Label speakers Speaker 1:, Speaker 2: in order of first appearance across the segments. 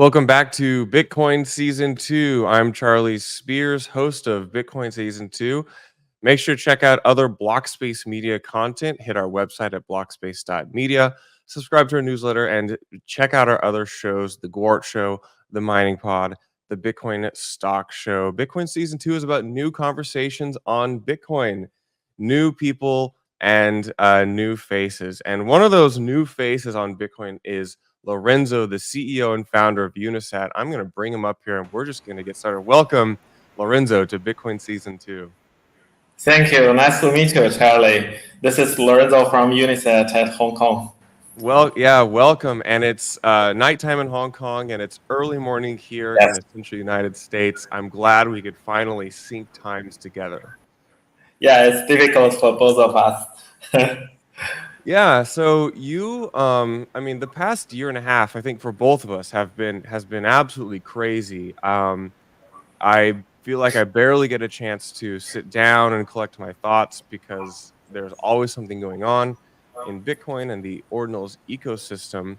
Speaker 1: Welcome back to Bitcoin Season 2. I'm Charlie Spears, host of Bitcoin Season 2. Make sure to check out other Blockspace Media content. Hit our website at blockspace.media. Subscribe to our newsletter and check out our other shows, The Gwart Show, The Mining Pod, The Bitcoin Stock Show. Bitcoin Season 2 is about new conversations on Bitcoin, new people, and new faces. And one of those new faces on Bitcoin is Lorenzo, the CEO and founder of Unisat. I'm going to bring him up here and we're just going to get started. Welcome, Lorenzo, to Bitcoin Season 2.
Speaker 2: Thank you. Nice to meet you, Charlie. This is Lorenzo from Unisat at Hong Kong.
Speaker 1: Well, yeah, welcome. And it's nighttime in Hong Kong and it's early morning here in the central United States. I'm glad we could finally sync times together.
Speaker 2: Yeah, it's difficult for both of us.
Speaker 1: Yeah, so you, I mean, the past year and a half, I think for both of us has been absolutely crazy. I feel like I barely get a chance to sit down and collect my thoughts because there's always something going on in Bitcoin and the ordinals ecosystem.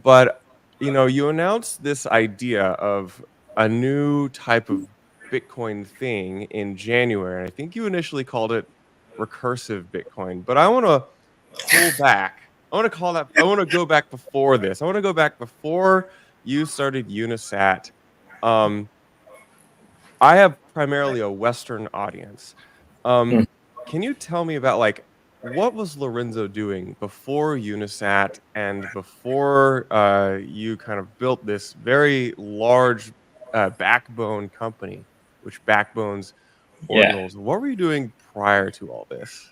Speaker 1: But, you announced this idea of a new type of Bitcoin thing in January. I think you initially called it recursive Bitcoin, but I want to pull back. I want to go back before this. I want to go back before you started Unisat. I have primarily a Western audience. Can you tell me about what was Lorenzo doing before Unisat and before you kind of built this very large backbone company, which backbones ordinals? What were you doing prior to all this?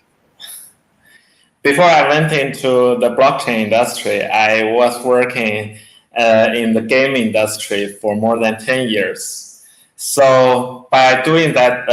Speaker 2: Before I went into the blockchain industry, I was working in the game industry for more than 10 years. So by doing that,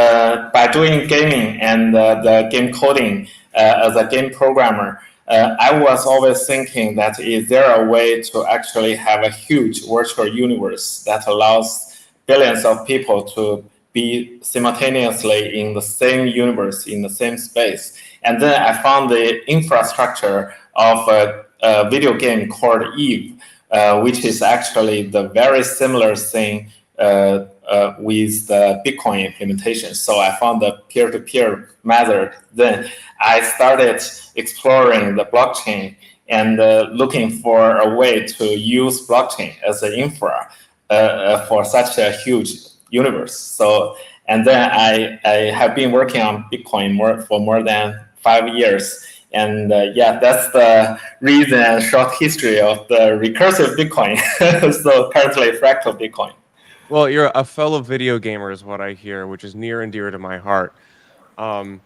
Speaker 2: by doing gaming and the game coding as a game programmer, I was always thinking that is there a way to actually have a huge virtual universe that allows billions of people to be simultaneously in the same universe, in the same space. And then I found the infrastructure of a video game called Eve, which is actually the very similar thing with the Bitcoin implementation. So I found the peer-to-peer method. Then I started exploring the blockchain and looking for a way to use blockchain as an infra for such a huge universe. So, and then I have been working on Bitcoin for more than 5 years. And yeah, that's the reason and short history of the recursive Bitcoin. So currently Fractal Bitcoin.
Speaker 1: Well, you're a fellow video gamer is what I hear, which is near and dear to my heart. So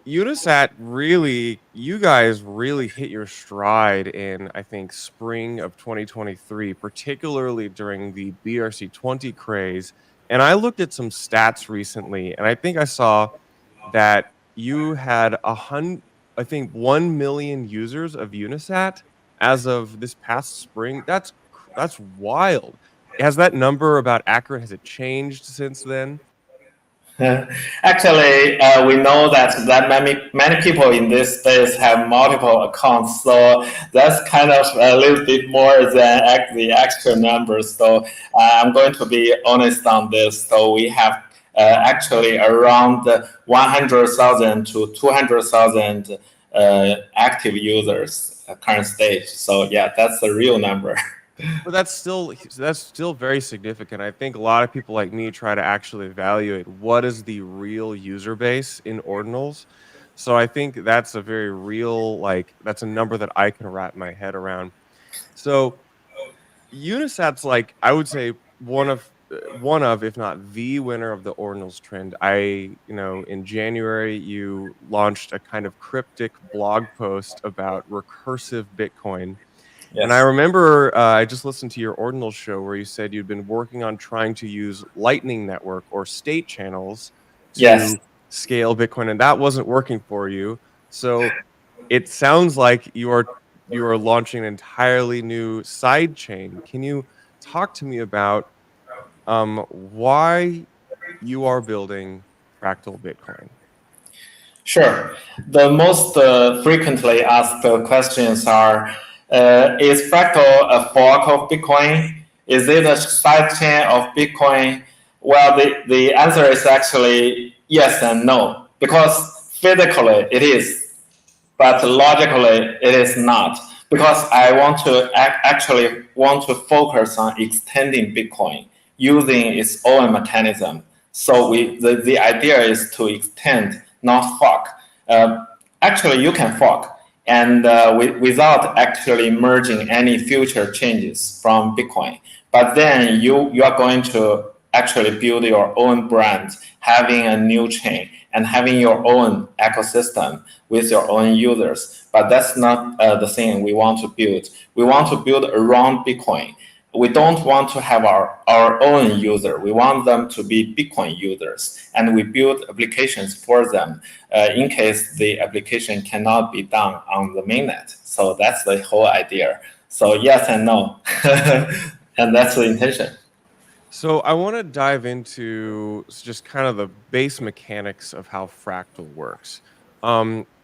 Speaker 1: Unisat you guys really hit your stride in, I think, spring of 2023, particularly during the BRC20 craze. And I looked at some stats recently, and I think I saw that you had 1 million users of Unisat as of this past spring. That's wild. Has that number about accurate? Has it changed since then?
Speaker 2: Actually, we know that many people in this space have multiple accounts, so that's kind of a little bit more than the actual numbers. So I'm going to be honest on this. So we have actually around 100,000 to 200,000 active users at current stage. So yeah, that's the real number.
Speaker 1: But that's still very significant. I think a lot of people like me try to actually evaluate what is the real user base in ordinals. So I think that's a very real, that's a number that I can wrap my head around. So Unisat's I would say one of, if not the winner of the ordinals trend. In January, you launched a kind of cryptic blog post about recursive Bitcoin. Yes. And I remember I just listened to your ordinal show where you said you'd been working on trying to use Lightning Network or state channels to scale Bitcoin, and that wasn't working for you. So it sounds like you are launching an entirely new sidechain. Can you talk to me about why you are building Fractal Bitcoin?
Speaker 2: Sure. The most frequently asked questions are, Is Fractal a fork of Bitcoin? Is it a sidechain of Bitcoin? Well, the answer is actually yes and no, because physically it is, but logically it is not, because I want to actually want to focus on extending Bitcoin using its own mechanism. So the idea is to extend, not fork. Actually, you can fork, and without actually merging any future changes from Bitcoin. But then you are going to actually build your own brand, having a new chain and having your own ecosystem with your own users. But that's not the thing we want to build. We want to build around Bitcoin. We don't want to have our own user. We want them to be Bitcoin users, and we build applications for them in case the application cannot be done on the mainnet. So that's the whole idea. So yes and no, and that's the intention.
Speaker 1: So I want to dive into just kind of the base mechanics of how Fractal works.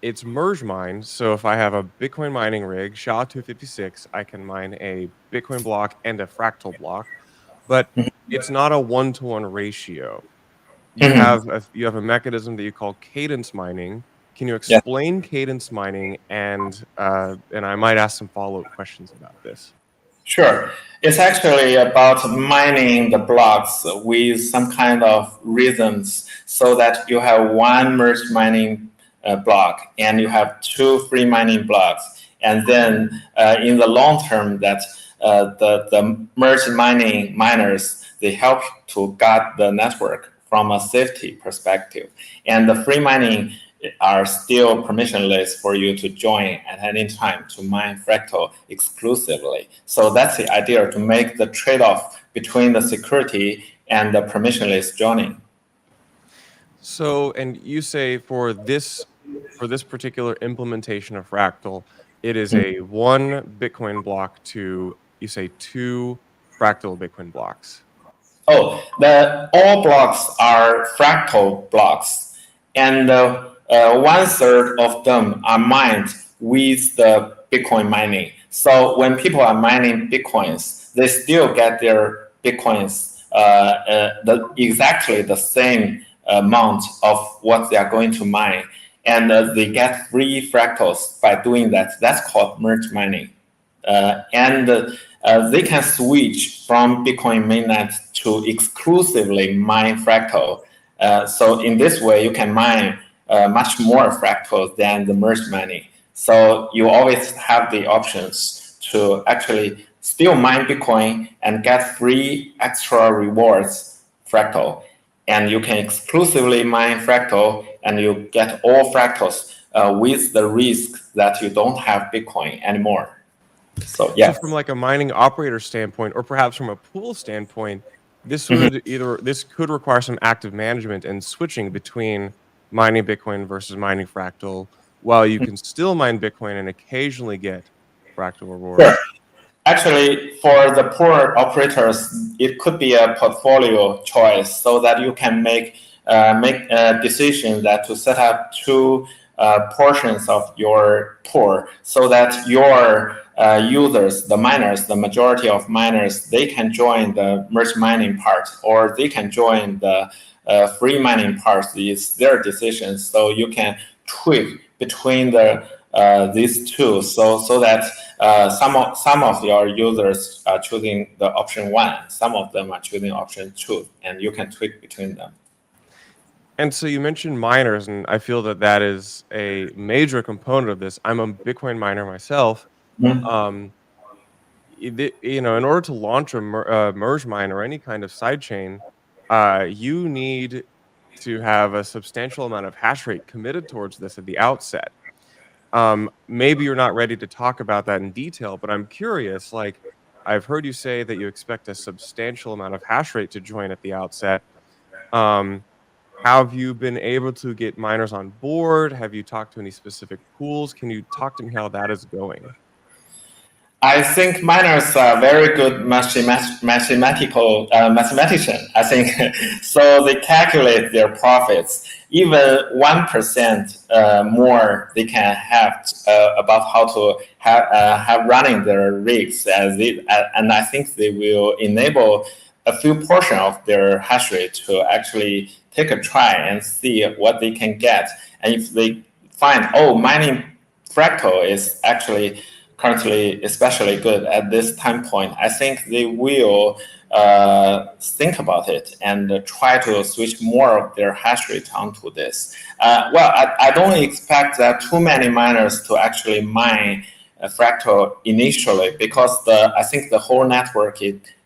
Speaker 1: It's merge mine. So if I have a Bitcoin mining rig, SHA-256, I can mine a Bitcoin block and a Fractal block, but it's not a one-to-one ratio.
Speaker 2: Mhm.
Speaker 1: You have a mechanism that you call cadence mining. Can you
Speaker 2: Yeah.
Speaker 1: explain cadence mining? And I might ask some follow-up questions about this.
Speaker 2: Sure. It's actually about mining the blocks with some kind of rhythms so that you have one merge mining block and you have two free mining blocks. And then in the long term, that the merge mining miners, they help to guard the network from a safety perspective. And the free mining are still permissionless for you to join at any time to mine Fractal exclusively. So that's the idea, to make the trade-off between the security and the permissionless joining.
Speaker 1: So, and you say for this particular implementation of Fractal, it is a one Bitcoin block to, you say, two Fractal Bitcoin blocks.
Speaker 2: Oh, the all blocks are Fractal blocks, and 1/3 of them are mined with the Bitcoin mining. So when people are mining Bitcoins, they still get their Bitcoins exactly the same amount of what they are going to mine, and they get free fractals by doing that. That's called merge mining. And they can switch from Bitcoin mainnet to exclusively mine Fractal. So in this way, you can mine much more Fractals than the merge mining. So you always have the options to actually still mine Bitcoin and get free extra rewards Fractal. And you can exclusively mine Fractal and you get all Fractals with the risk that you don't have Bitcoin anymore. So
Speaker 1: So
Speaker 2: yeah.
Speaker 1: from like a mining operator standpoint, or perhaps from a pool standpoint,
Speaker 2: Mhm.
Speaker 1: this could require some active management and switching between mining Bitcoin versus mining Fractal, while you can still mine Bitcoin and occasionally get Fractal
Speaker 2: Sure.
Speaker 1: rewards.
Speaker 2: Actually, for the poor operators, it could be a portfolio choice so that you can make a decision that to set up two portions of your pool so that your users, the miners, the majority of miners, they can join the merge mining part or they can join the free mining part. It's their decision. So you can tweak between these two, so that some of your users are choosing the option one, some of them are choosing option two, and you can tweak between them.
Speaker 1: And so you mentioned miners, and I feel that that is a major component of this. I'm a Bitcoin miner myself.
Speaker 2: Mhm.
Speaker 1: Um, you know, in order to launch a merge mine or any kind of sidechain, you need to have a substantial amount of hash rate committed towards this at the outset. Maybe you're not ready to talk about that in detail, but I'm curious. Like, I've heard you say that you expect a substantial amount of hash rate to join at the outset. Um, have you been able to get miners on board? Have you talked to any specific pools? Can you talk to me how that is going?
Speaker 2: I think miners are very good mathematical mathematician. I think so. They calculate their profits even 1% more they can have about how to have running their rigs and I think they will enable a few portion of their hash rate to actually take a try and see what they can get. And if they find, oh, mining Fractal is actually currently especially good at this time point, I think they will think about it and try to switch more of their hash rate onto this. I don't expect that too many miners to actually mine Fractal initially, because I think the whole network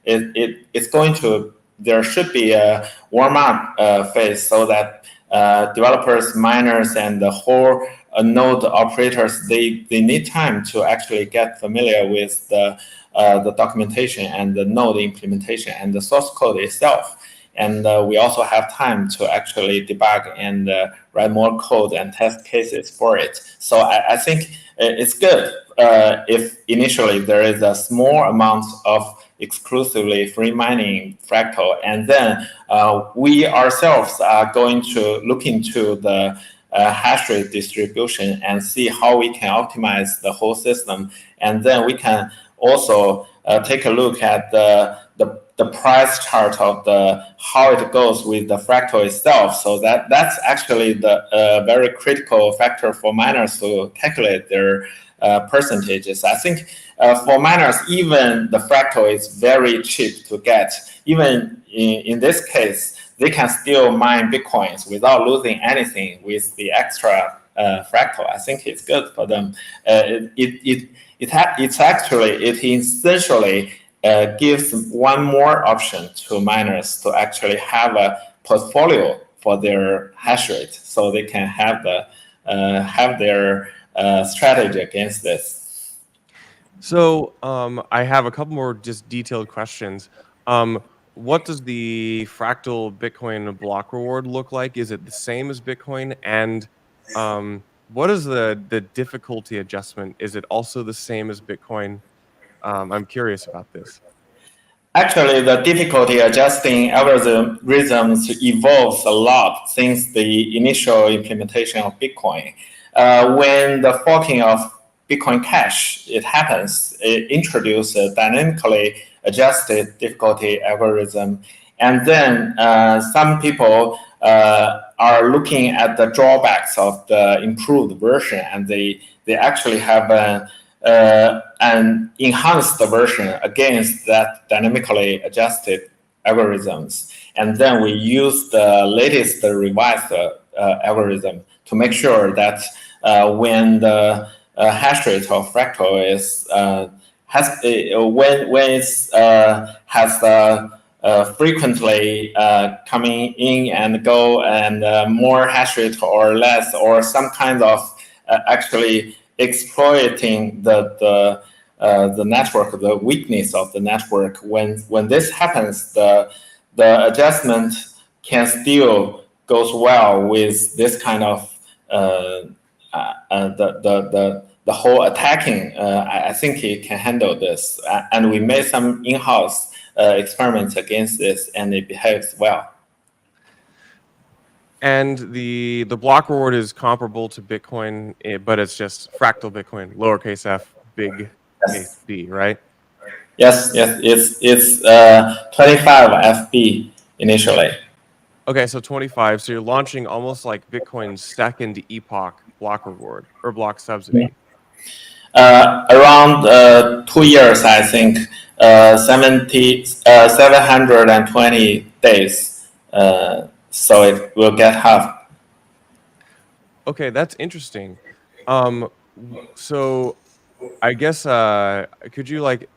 Speaker 2: it's going to, there should be a warm up phase so that developers, miners, and the whole node operators, they need time to actually get familiar with the documentation and the node implementation and the source code itself. And we also have time to actually debug and write more code and test cases for it. So I think it's good if initially there is a small amount of exclusively free mining Fractal, and then we ourselves are going to look into the hash rate distribution and see how we can optimize the whole system. And then we can also take a look at the price chart of how it goes with the Fractal itself. So that's actually the very critical factor for miners to calculate their percentages. I think for miners, even the Fractal is very cheap to get. Even in this case, they can still mine Bitcoins without losing anything with the extra Fractal. I think it's good for them. It essentially gives one more option to miners to actually have a portfolio for their hash rate, so they can have their strategy against this.
Speaker 1: So I have a couple more just detailed questions. What does the Fractal Bitcoin block reward look like? Is it the same as Bitcoin? And what is the difficulty adjustment? Is it also the same as Bitcoin? I'm curious about this.
Speaker 2: Actually, the difficulty adjusting algorithms evolves a lot since the initial implementation of Bitcoin. When the forking of Bitcoin Cash it happens, it introduces a dynamically adjusted difficulty algorithm, and then some people are looking at the drawbacks of the improved version, and they actually have an enhanced version against that dynamically adjusted algorithms. And then we use the latest revised algorithm to make sure that when the hash rate of Fractal is frequently coming in and go, and more hash rate or less, or some kind of actually exploiting the network, the weakness of the network. When this happens, the adjustment can still goes well with this kind of the whole attacking. I think it can handle this, and we made some in-house experiments against this, and it behaves well.
Speaker 1: And the block reward is comparable to Bitcoin, but it's just fractal Bitcoin, lowercase f, big case B, right?
Speaker 2: Yes, it's 25 FB initially.
Speaker 1: Okay, so 25. So you're launching almost like Bitcoin's second epoch block reward or block subsidy.
Speaker 2: Around 2 years, I think, 720 days. So it will get half.
Speaker 1: Okay, that's interesting. So I guess could you like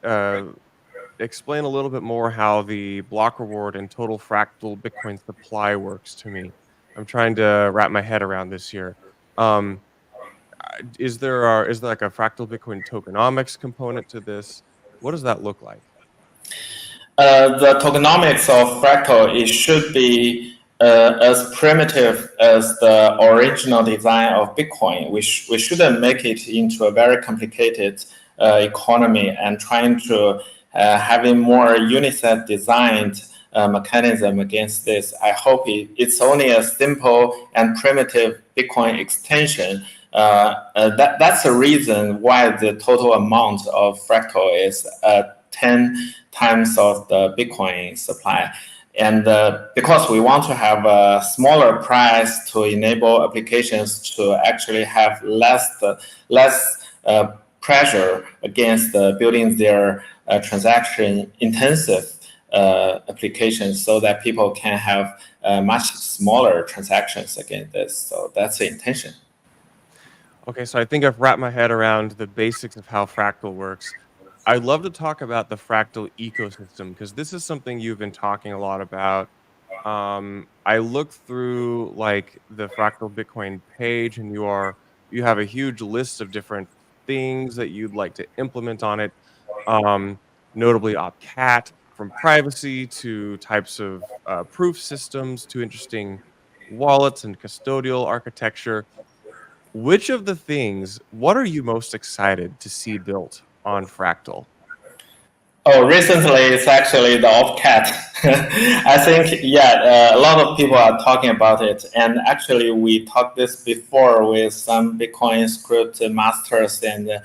Speaker 1: explain a little bit more how the block reward and total fractal Bitcoin supply works to me? I'm trying to wrap my head around this here. Is there like a fractal Bitcoin tokenomics component to this? What does that look like?
Speaker 2: The tokenomics of Fractal, it should be as primitive as the original design of Bitcoin. We shouldn't make it into a very complicated economy and trying to having more Unisat designed mechanism against this. I hope it's only a simple and primitive Bitcoin extension. That's the reason why the total amount of Fractal is 10 times of the Bitcoin supply. And because we want to have a smaller price to enable applications to actually have less pressure against building their transaction intensive applications, so that people can have much smaller transactions against this. So that's the intention.
Speaker 1: Okay, so I think I've wrapped my head around the basics of how Fractal works. I'd love to talk about the Fractal ecosystem because this is something you've been talking a lot about. I looked through like the Fractal Bitcoin page, and you have a huge list of different things that you'd like to implement on it. Um, Notably Opcat, from privacy to types of proof systems to interesting wallets and custodial architecture. Which of the things, what are you most excited to see built on Fractal?
Speaker 2: Oh, recently it's actually the Opcat. I think, yeah, a lot of people are talking about it. And actually, we talked this before with some Bitcoin script masters, and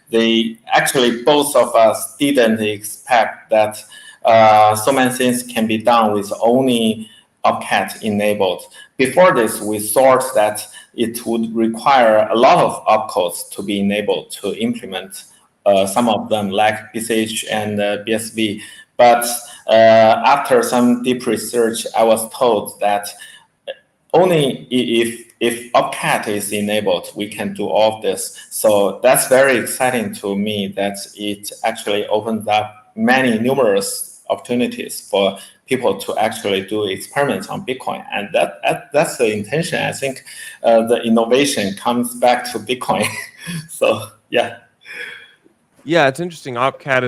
Speaker 2: they actually, both of us didn't expect that so many things can be done with only Opcat enabled. Before this, we thought that it would require a lot of opcodes to be enabled to implement some of them like BCH and BSV. But after some deep research, I was told that only if Opcat is enabled, we can do all of this. So that's very exciting to me that it actually opens up many numerous opportunities for people to actually do experiments on Bitcoin. And that's the intention. I think the innovation comes back to Bitcoin. So yeah.
Speaker 1: Yeah, it's interesting. Opcat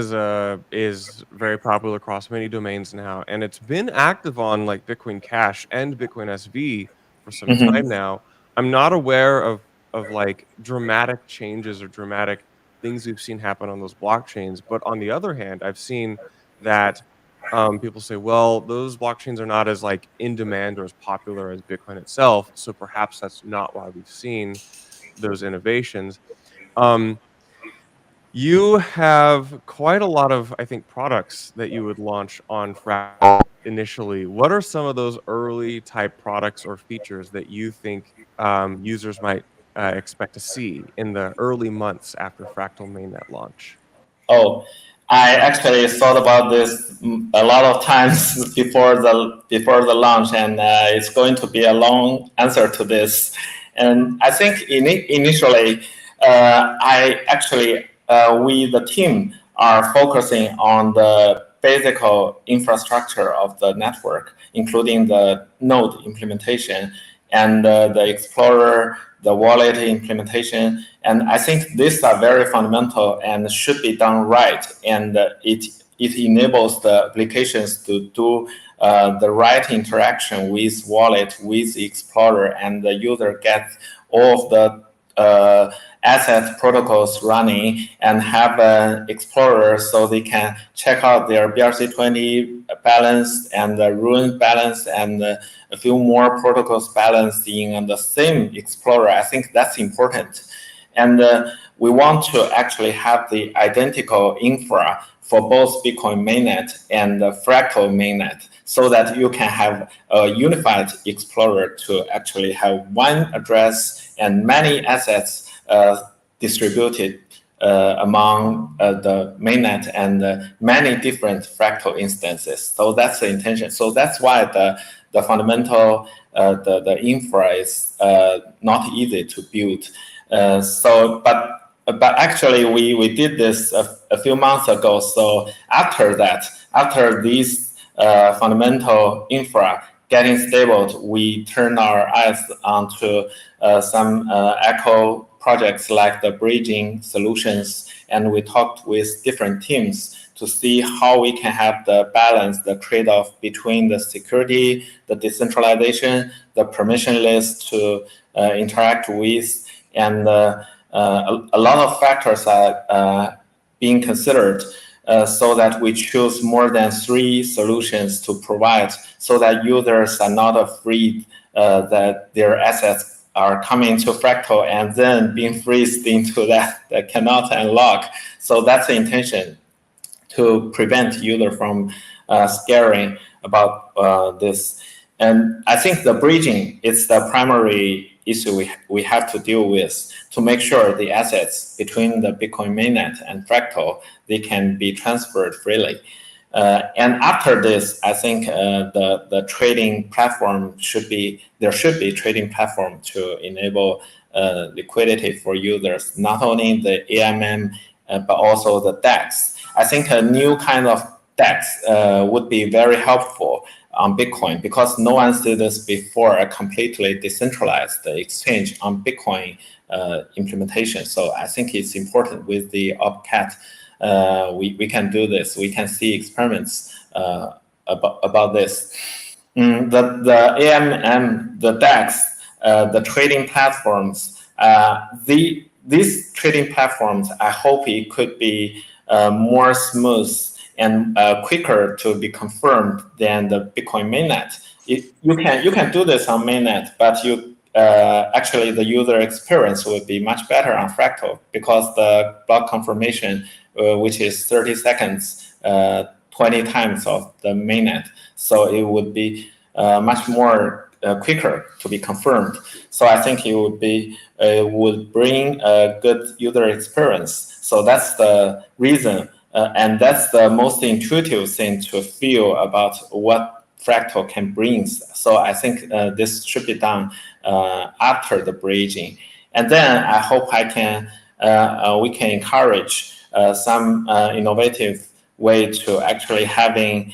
Speaker 1: is very popular across many domains now, and it's been active on like Bitcoin Cash and Bitcoin SV for some time
Speaker 2: Mhm.
Speaker 1: now. I'm not aware of like dramatic changes or dramatic things we've seen happen on those blockchains, but on the other hand, I've seen that people say, well, those blockchains are not as like in demand or as popular as Bitcoin itself, so perhaps that's not why we've seen those innovations. Um, you have quite a lot of, I think, products that you would launch on Fractal initially. What are some of those early type products or features that you think users might expect to see in the early months after Fractal mainnet launch?
Speaker 2: Oh, I actually thought about this a lot of times before the launch, and it's going to be a long answer to this. And I think initially, I actually we the team are focusing on the physical infrastructure of the network, including the node implementation and the Explorer, the wallet implementation. And I think these are very fundamental and should be done right. And it enables the applications to do the right interaction with wallet, with Explorer, and the user gets all of the asset protocols running and have an explorer so they can check out their BRC20 balance and the Rune balance and a few more protocols balanced in the same explorer. I think that's important. And we want to actually have the identical infra for both Bitcoin mainnet and the Fractal mainnet, so that you can have a unified explorer to actually have one address and many assets distributed among the mainnet and many different Fractal instances. So that's the intention. So that's why the fundamental the infra is not easy to build. But actually we did this a few months ago. So after that, after these fundamental infra getting stable, we turn our eyes onto some echo projects like the bridging solutions, and we talked with different teams to see how we can have the balance, the trade-off between the security, the decentralization, the permissionless to interact with, and a lot of factors are being considered. so that we choose more than 3 solutions to provide, so that users are not afraid that their assets are coming to Fractal and then being freezed into that cannot unlock. So that's the intention, to prevent user from scaring about this. And I think the bridging is the primary issue we have to deal with, to make sure the assets between the Bitcoin mainnet and Fractal, they can be transferred freely. And after this, I think the trading platform there should be trading platform to enable liquidity for users, not only the AMM, but also the DEX. I think a new kind of DEX would be very helpful on Bitcoin, because no one did this before, a completely decentralized exchange on Bitcoin implementation. So I think it's important with the OpCat. We can do this. We can see experiments about this. The AMM, the DEX, the trading platforms, these trading platforms, I hope it could be more smooth and quicker to be confirmed than the Bitcoin mainnet. You can do this on mainnet, but actually the user experience would be much better on Fractal, because the block confirmation, which is 30 seconds, 20 times of the mainnet, so it would be much more quicker to be confirmed. So I think it would bring a good user experience. So that's the reason, and that's the most intuitive thing to feel about what Fractal can bring. So I think this should be done after the bridging, and then I hope we can encourage some innovative way to actually having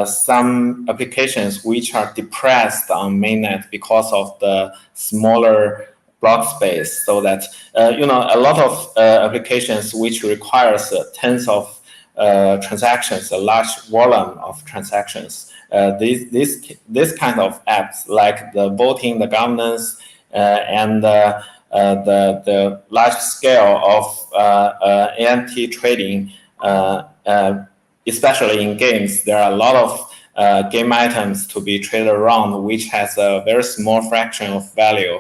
Speaker 2: some applications which are depressed on mainnet because of the smaller block space, so that a lot of applications which requires tens of transactions, a large volume of transactions. This kind of apps, like the voting, the governance, and the large scale of AMT trading, especially in games, there are a lot of game items to be traded around, which has a very small fraction of value.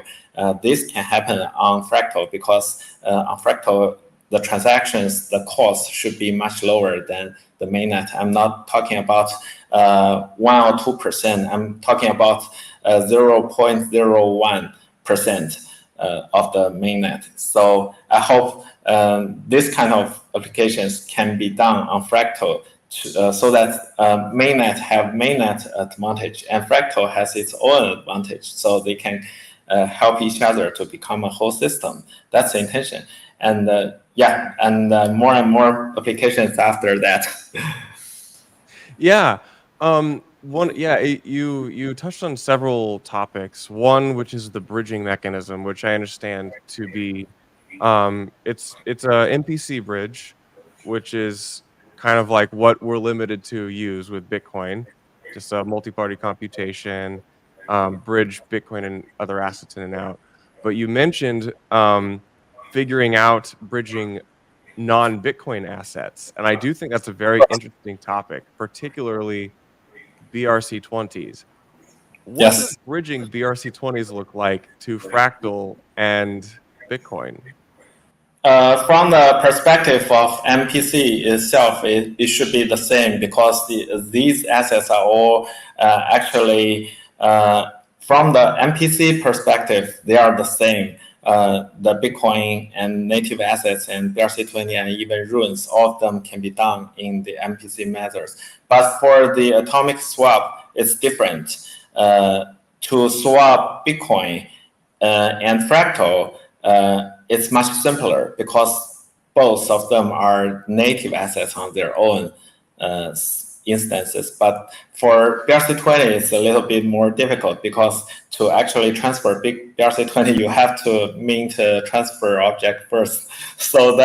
Speaker 2: This can happen on Fractal, because on Fractal, the transactions, the cost should be much lower than the mainnet. I'm not talking about 1 or 2%. I'm talking about 0.01% of the mainnet. So I hope this kind of applications can be done on Fractal, so that mainnet have mainnet advantage and Fractal has its own advantage, so they can help each other to become a whole system. That's the intention. And more and more applications after that.
Speaker 1: Yeah. You touched on several topics. One, which is the bridging mechanism, which I understand to be it's a MPC bridge, which is kind of like what we're limited to use with Bitcoin, just a multi-party computation, bridge Bitcoin and other assets in and out. But you mentioned figuring out bridging non-Bitcoin assets, and I do think that's a very interesting topic, particularly BRC20s. What does
Speaker 2: Yes.
Speaker 1: bridging BRC20s look like to Fractal and Bitcoin?
Speaker 2: From the perspective of MPC itself, it should be the same, because these assets are all actually, from the MPC perspective, they are the same. The Bitcoin and native assets and BRC20 and even runes, all of them can be done in the MPC methods. But for the atomic swap, it's different. To swap Bitcoin and Fractal, it's much simpler, because both of them are native assets on their own instances. But for BRC20, it's a little bit more difficult, because to actually transfer BRC20, you have to mint a transfer object first. So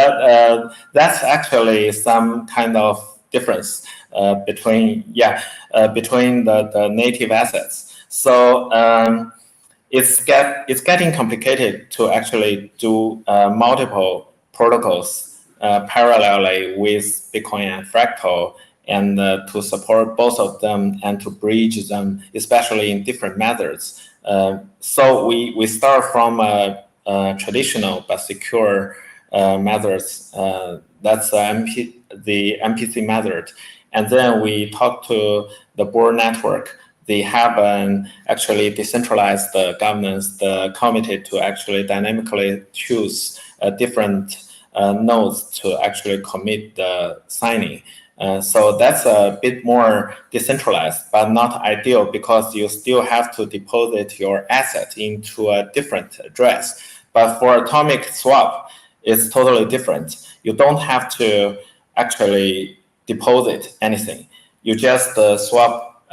Speaker 2: that's actually some kind of difference between the native assets. So it's getting complicated to actually do multiple protocols parallelly with Bitcoin and Fractal, and to support both of them and to bridge them, especially in different methods. So we start from traditional but secure methods. That's the MPC method. And then we talk to the board network. They have an actually decentralized governance, the committee to actually dynamically choose different nodes to actually commit the signing. So that's a bit more decentralized, but not ideal because you still have to deposit your asset into a different address. But for atomic swap, it's totally different. You don't have to actually deposit anything. You just swap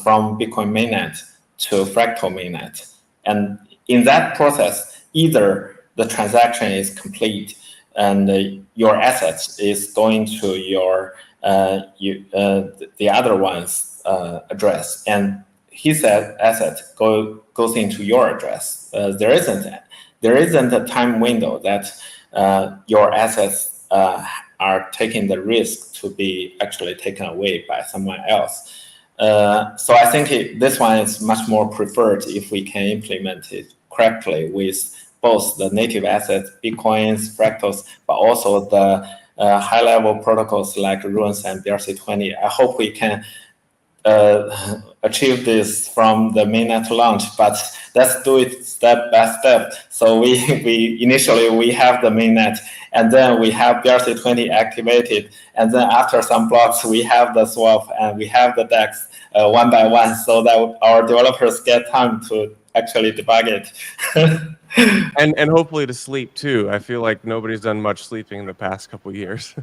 Speaker 2: from Bitcoin mainnet to Fractal mainnet. And in that process, either the transaction is complete and your assets is going to your the other one's address, and his asset goes into your address. There isn't a time window that your assets are taking the risk to be actually taken away by someone else. So I think this one is much more preferred if we can implement it correctly with both the native assets, Bitcoins, Fractals, but also the high-level protocols like Runes and BRC20. I hope we can achieve this from the mainnet launch, but let's do it step by step. So we initially we have the mainnet, and then we have BRC20 activated, and then after some blocks we have the swap and we have the DEX one by one, so that our developers get time to actually debug it.
Speaker 1: And hopefully to sleep too. I feel like nobody's done much sleeping in the past couple of years.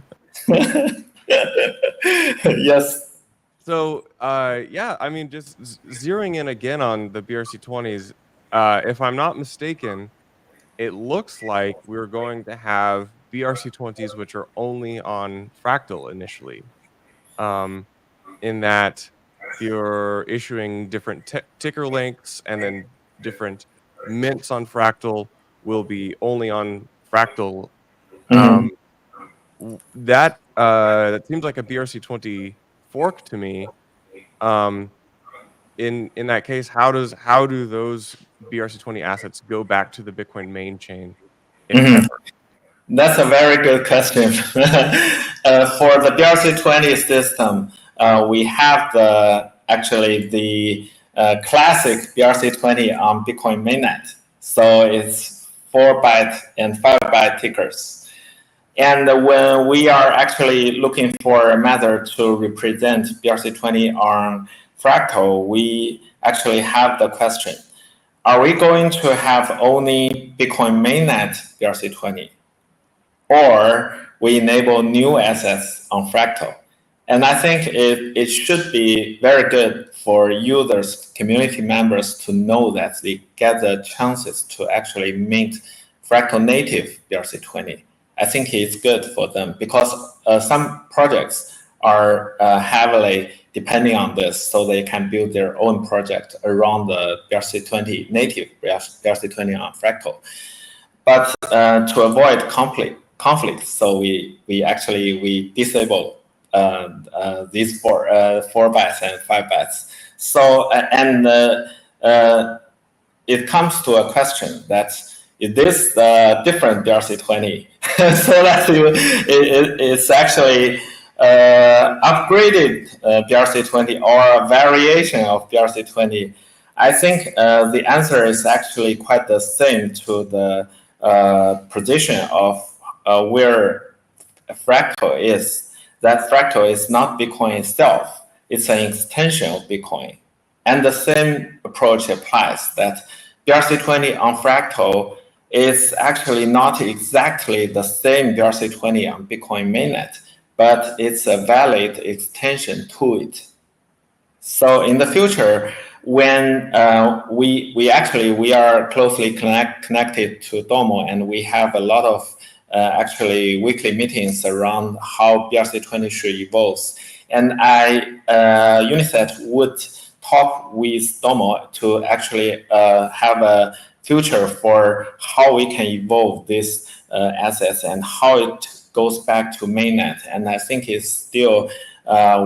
Speaker 2: Yes.
Speaker 1: So yeah, I mean, just zeroing in again on the BRC20s, if I'm not mistaken, it looks like we're going to have BRC20s which are only on Fractal initially, in that you're issuing different ticker links, and then different mints on Fractal will be only on Fractal.
Speaker 2: Mm-hmm.
Speaker 1: That seems like a BRC20 fork to me. Um, in that case, how do those BRC20 assets go back to the Bitcoin main chain, if
Speaker 2: Mm-hmm.
Speaker 1: ever?
Speaker 2: That's a very good question. For the BRC20 system, we have actually the classic BRC20 on Bitcoin mainnet. So it's 4-byte and 5-byte tickers. And when we are actually looking for a method to represent BRC20 on Fractal, we actually have the question: are we going to have only Bitcoin mainnet BRC20? Or we enable new assets on Fractal? And I think it should be very good for users, community members to know that they get the chances to actually mint Fractal native BRC20. I think it's good for them because some projects are heavily depending on this, so they can build their own project around the BRC20 native BRC20 on Fractal. But to avoid conflict, so we actually disable these 4 bytes and 5 bytes. So it comes to a question that is this different BRC20? So that it's actually upgraded BRC20 or a variation of BRC20. I think the answer is actually quite the same to the position of where Fractal is. That Fractal is not Bitcoin itself. It's an extension of Bitcoin. And the same approach applies that BRC20 on Fractal is actually not exactly the same BRC20 on Bitcoin mainnet, but it's a valid extension to it. So in the future, when we are closely connected to Domo, and we have a lot of actually weekly meetings around how BRC20 should evolve. And Unisat would talk with Domo to actually have a future for how we can evolve these assets and how it goes back to mainnet. And I think it's still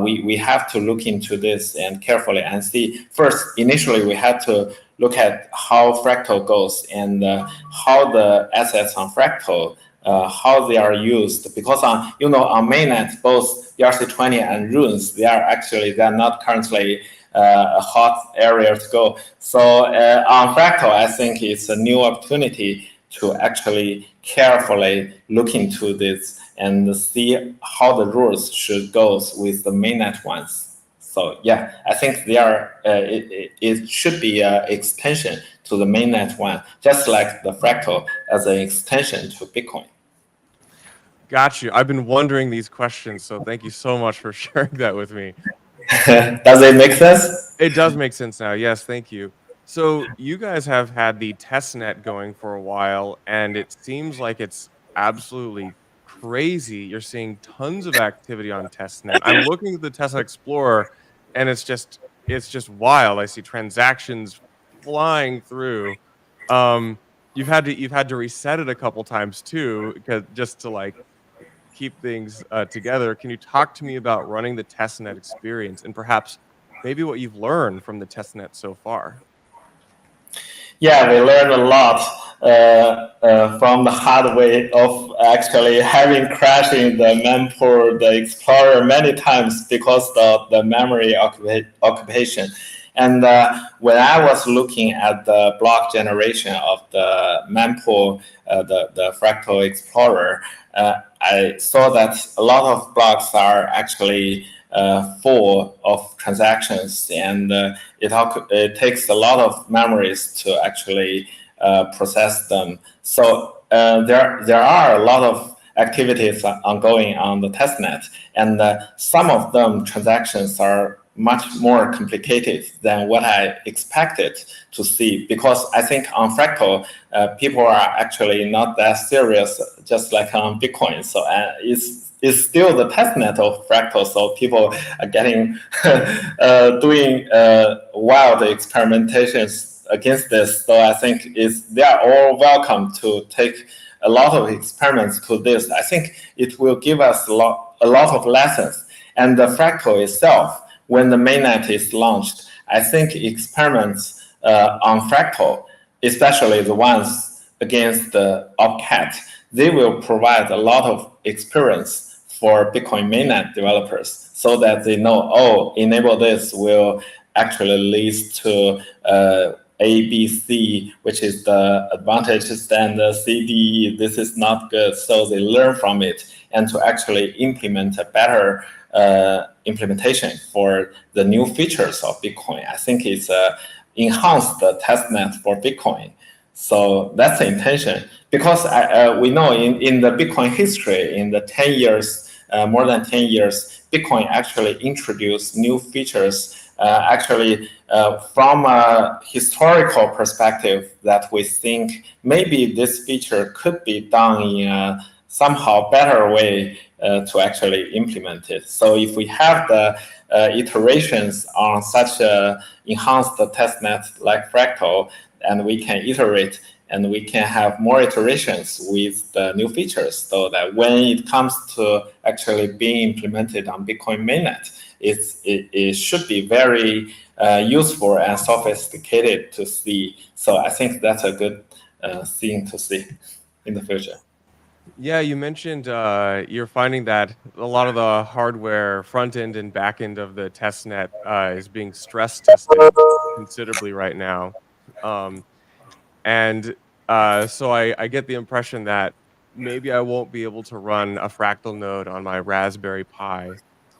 Speaker 2: we have to look into this and carefully and see. First, initially, we had to look at how Fractal goes and how the assets on Fractal, how they are used. Because on mainnet, both ERC20 and runes, they're not currently a hot area to go. So on Fractal, I think it's a new opportunity to actually carefully look into this and see how the rules should go with the mainnet ones. So yeah, I think it should be an extension to the mainnet one, just like the Fractal as an extension to Bitcoin.
Speaker 1: Got you. I've been wondering these questions, so thank you so much for sharing that with me.
Speaker 2: Does it make sense?
Speaker 1: It does make sense now. Yes, thank you. So you guys have had the testnet going for a while, and it seems like it's absolutely crazy. You're seeing tons of activity on testnet. I'm looking at the Testnet Explorer, and it's just wild. I see transactions flying through. Um, you've had to reset it a couple times too, because just to like keep things together. Can you talk to me about running the testnet experience and perhaps maybe what you've learned from the testnet so far?
Speaker 2: Yeah, we learned a lot from the hard way of actually having crashing the mempool, the Explorer many times because of the memory occupation. And when I was looking at the block generation of the mempool, the Fractal Explorer, I saw that a lot of blocks are actually full of transactions, and it takes a lot of memories to actually process them. So there are a lot of activities ongoing on the testnet, and some of them transactions are much more complicated than what I expected to see, because I think on Fractal, people are actually not that serious, just like on Bitcoin. So it's still the testnet of Fractal, so people are getting doing wild experimentations against this. So I think they are all welcome to take a lot of experiments to this. I think it will give us a lot of lessons. And the Fractal itself, when the mainnet is launched, I think experiments on Fractal, especially the ones against the Opcat, they will provide a lot of experience for Bitcoin mainnet developers so that they know, enable this will actually lead to A, B, C, which is the advantages, and the C, D, this is not good. So they learn from it and to actually implement a better implementation for the new features of Bitcoin. I think it's enhanced the testnet for Bitcoin. So that's the intention. Because we know in the Bitcoin history, in the 10 years, more than 10 years, Bitcoin actually introduced new features from a historical perspective that we think maybe this feature could be done in a somehow better way to actually implement it. So if we have the iterations on such a enhanced testnet like Fractal, and we can iterate and we can have more iterations with the new features, so that when it comes to actually being implemented on Bitcoin mainnet, it should be very useful and sophisticated to see. So I think that's a good thing to see in the future.
Speaker 1: Yeah, you mentioned you're finding that a lot of the hardware front end and back end of the testnet is being stress tested considerably right now. Um, and so I get the impression that maybe I won't be able to run a fractal node on my Raspberry Pi.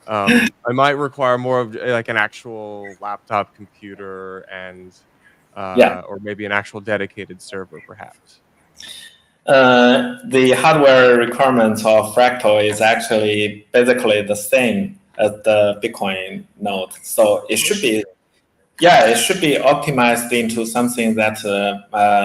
Speaker 1: I might require more of like an actual laptop computer and
Speaker 2: Yeah.
Speaker 1: or maybe an actual dedicated server, perhaps.
Speaker 2: The hardware requirements of Fractal is actually basically the same as the Bitcoin node. So it should be, yeah, it should be optimized into something that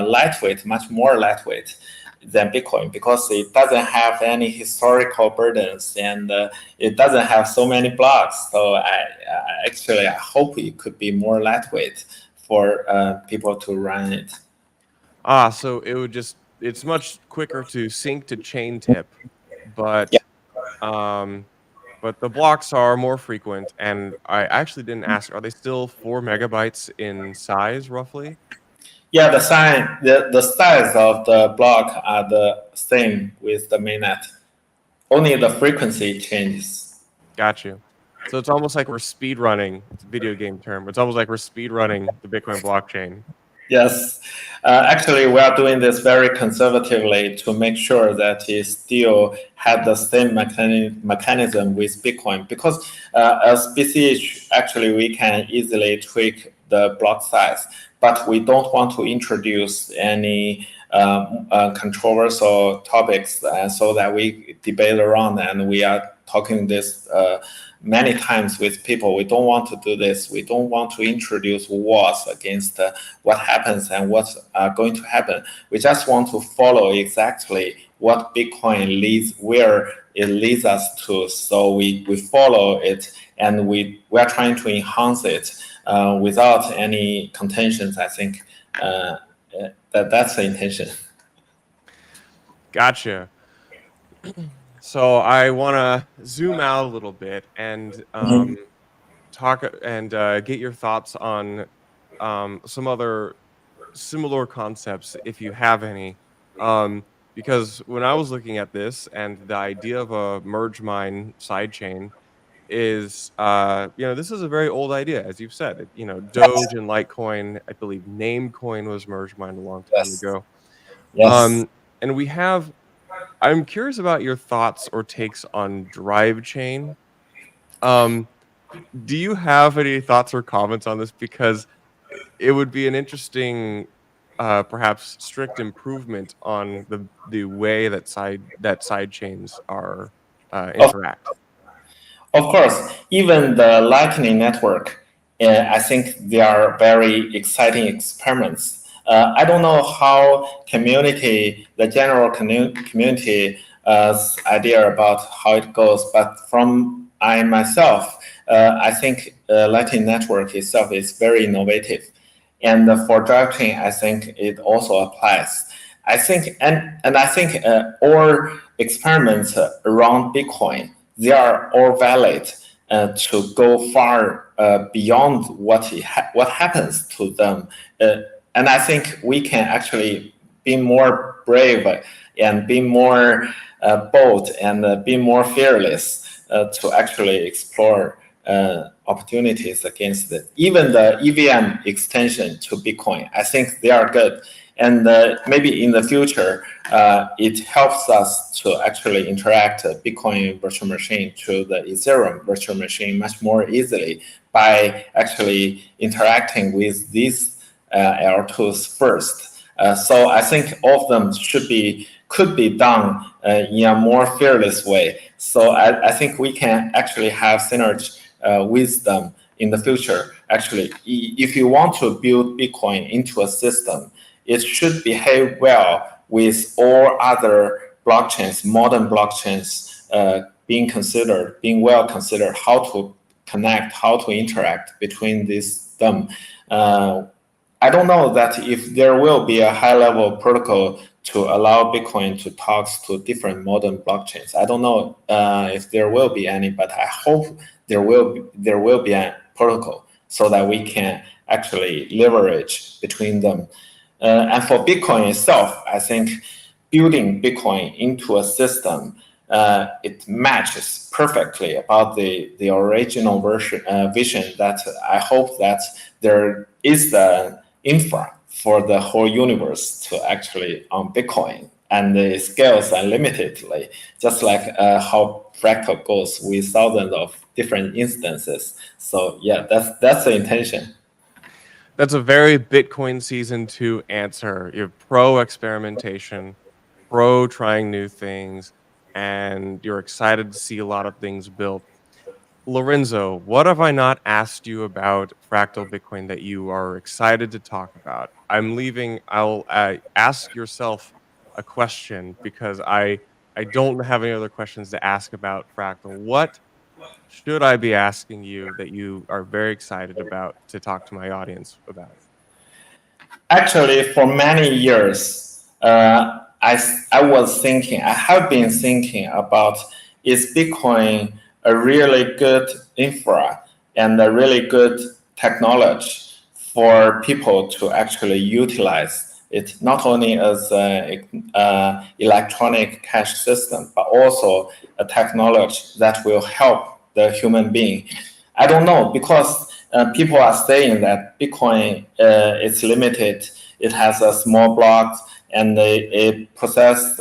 Speaker 2: lightweight, much more lightweight than Bitcoin, because it doesn't have any historical burdens, and it doesn't have so many blocks. So I hope it could be more lightweight for people to run it.
Speaker 1: So it's much quicker to sync to chain tip,
Speaker 2: Yeah.
Speaker 1: but um, but the blocks are more frequent. And I actually didn't ask, are they still 4 megabytes in size roughly?
Speaker 2: Yeah, the size of the block are the same with the mainnet. Only the frequency changes.
Speaker 1: Got you. So it's almost like we're speed running. It's a video game term. It's almost like we're speed running the Bitcoin blockchain.
Speaker 2: Yes, actually, we are doing this very conservatively to make sure that it still had the same mechanism with Bitcoin. Because as BCH, actually, we can easily tweak the block size, but we don't want to introduce any controversial topics so that we debate around and we are talking this many times with people. We don't want to do this. We don't want to introduce wars against what happens and what's going to happen. We just want to follow exactly what Bitcoin leads, where it leads us to. So we follow it and we are trying to enhance it without any contentions. I think that's the intention.
Speaker 1: Gotcha. So I want to zoom out a little bit and
Speaker 2: Mhm.
Speaker 1: talk and get your thoughts on some other similar concepts, if you have any. Because when I was looking at this, and the idea of a merge mine sidechain is, this is a very old idea, as you've said. Doge
Speaker 2: Yes,
Speaker 1: and Litecoin, I believe Namecoin was merge mined a long time
Speaker 2: yes,
Speaker 1: ago.
Speaker 2: yes.
Speaker 1: And we have. I'm curious about your thoughts or takes on Drive Chain. Um, do you have any thoughts or comments on this? Because it would be an interesting, perhaps strict improvement on the way that side chains are
Speaker 2: Of
Speaker 1: interact.
Speaker 2: Of course, even the Lightning Network, I think they are very exciting experiments. I don't know how the general community idea about how it goes, but from I myself, I think Lightning Network itself is very innovative. And for drivetrain, I think it also applies. I think, and I think all experiments around Bitcoin, they are all valid to go far beyond what happens to them. And I think we can actually be more brave and be more bold and be more fearless to actually explore opportunities against it. Even the EVM extension to Bitcoin, I think they are good. And maybe in the future, it helps us to actually interact Bitcoin virtual machine to the Ethereum virtual machine much more easily by actually interacting with these L2s first. So I think all of them could be done in a more fearless way. So I think we can actually have synergy with them in the future. Actually, if you want to build Bitcoin into a system, it should behave well with all other blockchains, modern blockchains, being well considered how to connect, how to interact between them. Uh, I don't know that if there will be a high level protocol to allow Bitcoin to talk to different modern blockchains. I don't know if there will be any, but I hope there will be a protocol so that we can actually leverage between them. And for Bitcoin itself, I think building Bitcoin into a system, it matches perfectly about the original vision that I hope that there is the infra for the whole universe to actually on Bitcoin, and it scales unlimitedly, just like how Fractal goes with thousands of different instances. So yeah, that's the intention.
Speaker 1: That's a very Bitcoin season 2 answer. You're pro experimentation, pro trying new things, and you're excited to see a lot of things built. Lorenzo, what have I not asked you about Fractal Bitcoin that you are excited to talk about? I'll ask yourself a question because I don't have any other questions to ask about Fractal. What should I be asking you that you are very excited about to talk to my audience about?
Speaker 2: Actually, for many years, I was thinking, I have been thinking about, is Bitcoin a really good infra and a really good technology for people to actually utilize it, not only as an electronic cash system, but also a technology that will help the human being. I don't know, because people are saying that Bitcoin is limited. It has a small block and it processes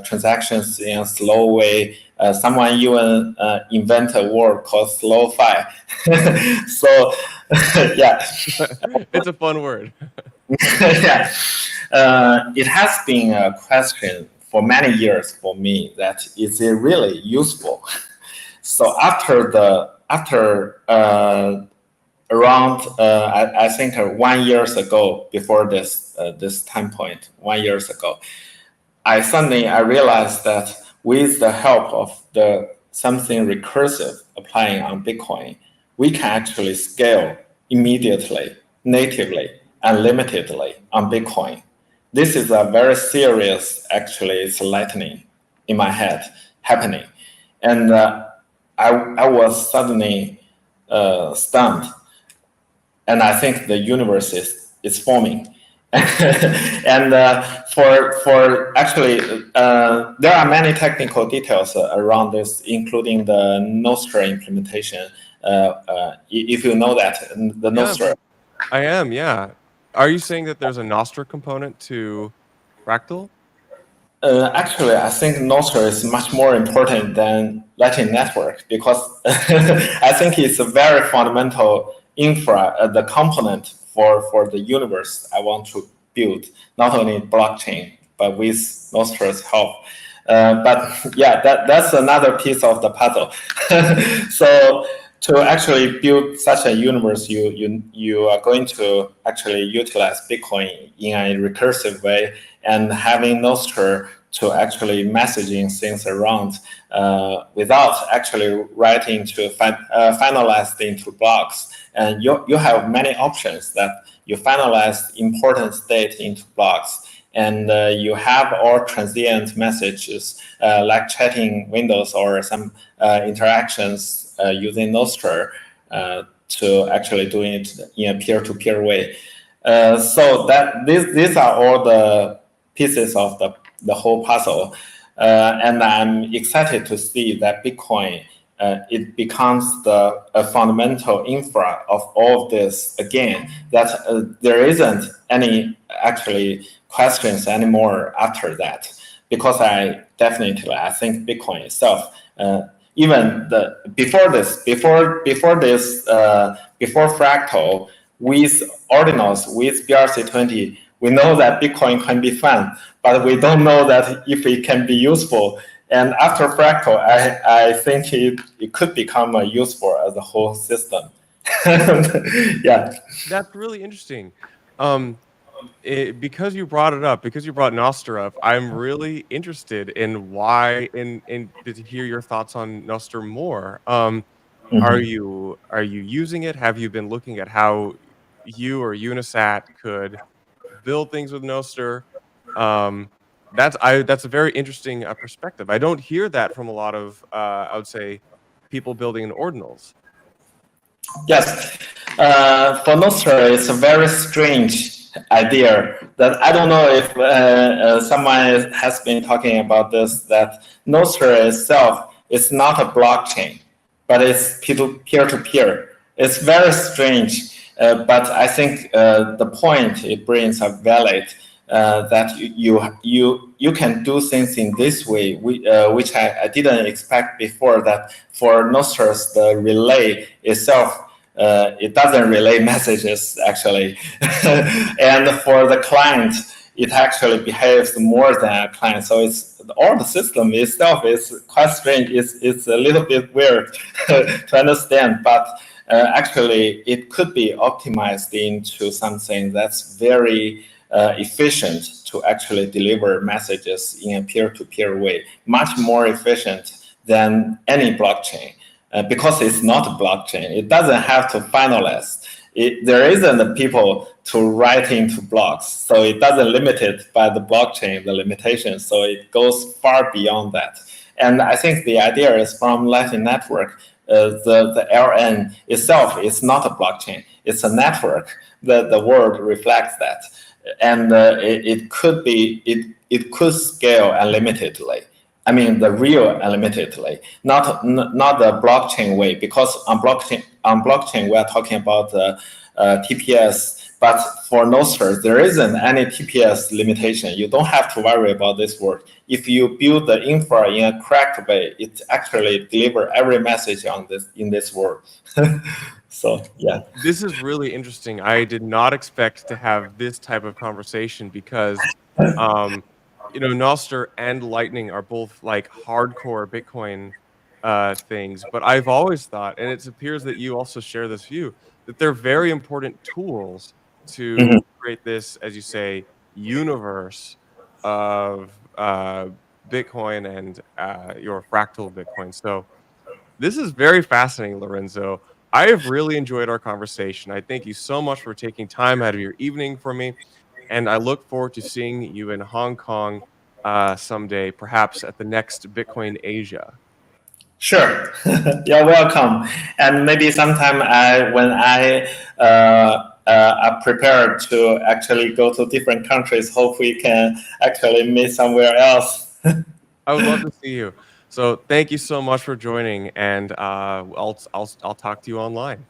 Speaker 2: transactions in a slow way. Someone even invent a word called slow fi. So, yeah.
Speaker 1: It's a fun word.
Speaker 2: Yeah. It has been a question for many years for me, that is it really useful? So after around I think 1 years ago, before this time point, 1 years ago, I realized that with the help of the something recursive applying on Bitcoin, we can actually scale immediately, natively, unlimitedly on Bitcoin. This is a very serious, actually, it's lightning in my head happening. And I was suddenly stunned, and I think the universe is forming. And for actually, there are many technical details around this, including the nostr implementation. If you know that, the
Speaker 1: Yeah,
Speaker 2: nostr.
Speaker 1: I am. Yeah. Are you saying that there's a nostr component to Fractal?
Speaker 2: Actually, I think nostr is much more important than Lightning Network, because I think it's a very fundamental infra, the component for the universe I want to build, not only blockchain, but with nostr's help. But yeah, that's another piece of the puzzle. So to actually build such a universe, you are going to actually utilize Bitcoin in a recursive way, and having nostr to actually messaging things around without actually writing to finalize into blocks. And you have many options that you finalize important state into blocks, and you have all transient messages like chatting windows or some interactions using nostr to actually doing it in a peer-to-peer way. So that these are all the pieces of the whole puzzle. And I'm excited to see that Bitcoin, it becomes the fundamental infra of all of this again, that there isn't any actually questions anymore after that. Because I think Bitcoin itself, even before Fractal, with ordinals, with BRC20, we know that Bitcoin can be fun, but we don't know that if it can be useful. And after Fractal, I think it could become useful as a whole system. Yeah.
Speaker 1: That's really interesting. Um, because you brought it up, because you brought Nostr up, I'm really interested in why, in to hear your thoughts on Nostr more.
Speaker 2: Mhm.
Speaker 1: Are you using it? Have you been looking at how you or Unisat could build things with Nostr? Um, that's a very interesting perspective. I don't hear that from a lot of I would say people building in ordinals.
Speaker 2: Yes, for Nostra, it's a very strange idea that I don't know if someone has been talking about this, that Nostra itself is not a blockchain, but it's peer-to-peer. It's very strange, but I think the point it brings are valid. That you can do things in this way, which I didn't expect before. That for Nostrs, the relay itself, it doesn't relay messages actually, and for the client, it actually behaves more than a client. So it's all the system itself is quite strange. It's a little bit weird to understand, but actually it could be optimized into something that's very efficient to actually deliver messages in a peer-to-peer way, much more efficient than any blockchain. Because it's not a blockchain, it doesn't have to finalize. there isn't the people to write into blocks, so it doesn't limit it by the blockchain, the limitation. So it goes far beyond that. And I think the idea is from Lightning Network, the LN itself is not a blockchain; it's a network. The word reflects that, and it could be it could scale unlimitedly. I mean, the real unlimitedly, not the blockchain way, because on blockchain we are talking about the TPS. But for nostr, there isn't any TPS limitation. You don't have to worry about this word. If you build the infra in a correct way, it actually deliver every message on this in this word. So yeah.
Speaker 1: This is really interesting. I did not expect to have this type of conversation because, um, Nostr and Lightning are both like hardcore Bitcoin things. But I've always thought, and it appears that you also share this view, that they're very important tools
Speaker 2: Mhm.
Speaker 1: to create this, as you say, universe of Bitcoin and your fractal Bitcoin. So this is very fascinating, Lorenzo. I have really enjoyed our conversation. I thank you so much for taking time out of your evening for me, and I look forward to seeing you in Hong Kong someday, perhaps at the next Bitcoin Asia.
Speaker 2: Sure, you're welcome. And maybe sometime when are prepared to actually go to different countries, hope we can actually meet somewhere else.
Speaker 1: I would love to see you. So thank you so much for joining, and I'll talk to you online.